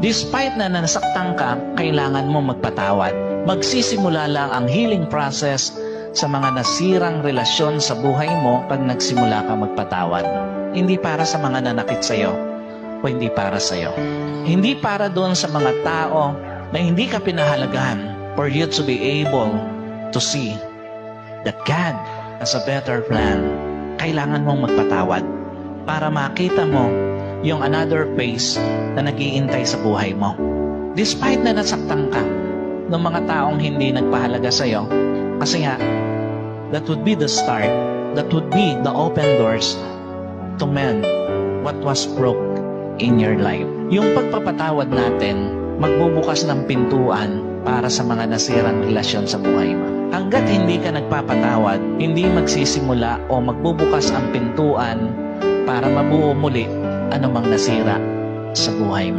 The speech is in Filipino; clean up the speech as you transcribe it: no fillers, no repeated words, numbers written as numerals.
Despite na nasaktan ka, kailangan mo magpatawad. Magsisimula lang ang healing process sa mga nasirang relasyon sa buhay mo pag nagsimula ka magpatawad. Hindi para sa mga nanakit sa'yo, o hindi para sa'yo. Hindi para doon sa mga tao na hindi ka pinahalagahan for you to be able to see that God has a better plan. Kailangan mong magpatawad para makita mo yung another phase na nag-iintay sa buhay mo. Despite na nasaktan ka ng mga taong hindi nagpahalaga sa'yo, kasi nga, that would be the start, that would be the open doors to mend what was broke in your life. Yung pagpapatawad natin, magbubukas ng pintuan para sa mga nasirang relasyon sa buhay mo. Hanggat hindi ka nagpapatawad, hindi magsisimula o magbubukas ang pintuan para mabuo muli anumang nasira sa buhay mo.